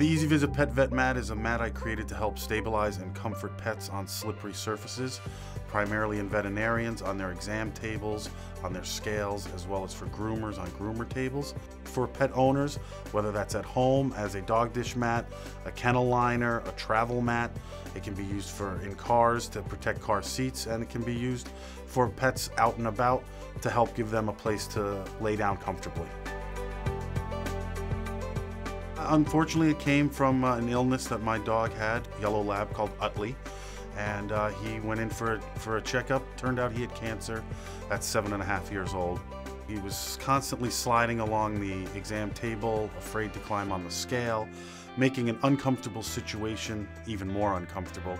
The Ezee-Visit Pet Vet Mat is a mat I created to help stabilize and comfort pets on slippery surfaces, primarily in veterinarians, on their exam tables, on their scales, as well as for groomers on groomer tables. For pet owners, whether that's at home as a dog dish mat, a kennel liner, a travel mat, it can be used in cars to protect car seats, and it can be used for pets out and about to help give them a place to lay down comfortably. Unfortunately, it came from an illness that my dog had, yellow lab called Utley, and he went in for a checkup. Turned out he had cancer at 7.5 years old. He was constantly sliding along the exam table, afraid to climb on the scale, making an uncomfortable situation even more uncomfortable.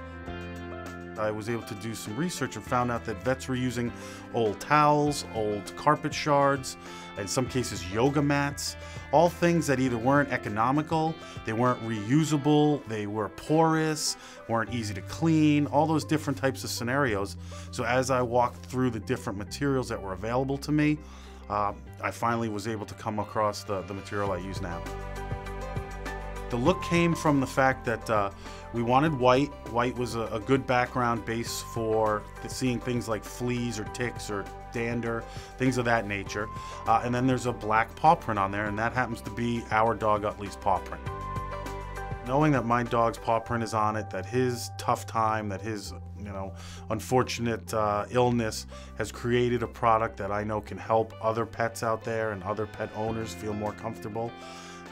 I was able to do some research and found out that vets were using old towels, old carpet shards, in some cases yoga mats, all things that either weren't economical, they weren't reusable, they were porous, weren't easy to clean, all those different types of scenarios. So as I walked through the different materials that were available to me, I finally was able to come across the material I use now. The look came from the fact that we wanted white. White was a good background base for seeing things like fleas or ticks or dander, things of that nature. And then there's a black paw print on there, and that happens to be our dog Utley's paw print. Knowing that my dog's paw print is on it, that his tough time, that his unfortunate illness has created a product that I know can help other pets out there and other pet owners feel more comfortable,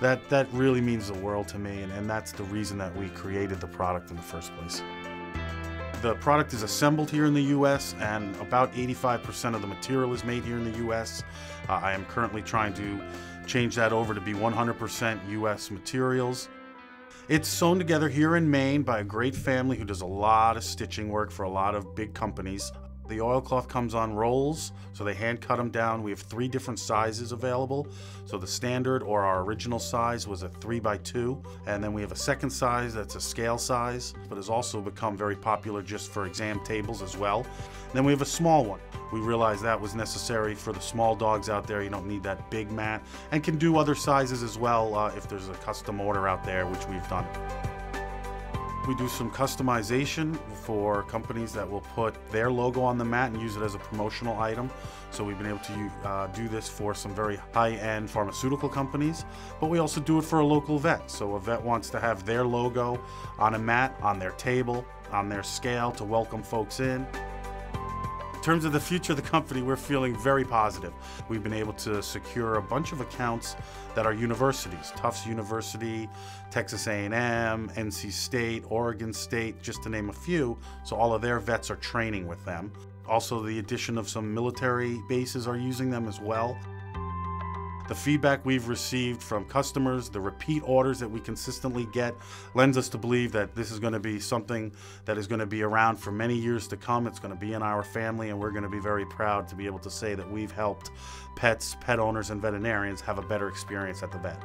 that really means the world to me, and that's the reason that we created the product in the first place. The product is assembled here in the US, and about 85% of the material is made here in the US. I am currently trying to change that over to be 100% US materials. It's sewn together here in Maine by a great family who does a lot of stitching work for a lot of big companies. The oilcloth comes on rolls, so they hand cut them down. We have 3 different sizes available. So the standard, or our original size, was a 3x2, and then we have a second size that's a scale size, but has also become very popular just for exam tables as well. And then we have a small one. We realized that was necessary for the small dogs out there. You don't need that big mat, and can do other sizes as well if there's a custom order out there, which we've done. We do some customization for companies that will put their logo on the mat and use it as a promotional item. So we've been able to do this for some very high-end pharmaceutical companies, but we also do it for a local vet. So a vet wants to have their logo on a mat, on their table, on their scale to welcome folks in. In terms of the future of the company, we're feeling very positive. We've been able to secure a bunch of accounts that are universities, Tufts University, Texas A&M, NC State, Oregon State, just to name a few, so all of their vets are training with them. Also, the addition of some military bases are using them as well. The feedback we've received from customers, the repeat orders that we consistently get, lends us to believe that this is going to be something that is going to be around for many years to come. It's going to be in our family, and we're going to be very proud to be able to say that we've helped pets, pet owners, and veterinarians have a better experience at the vet.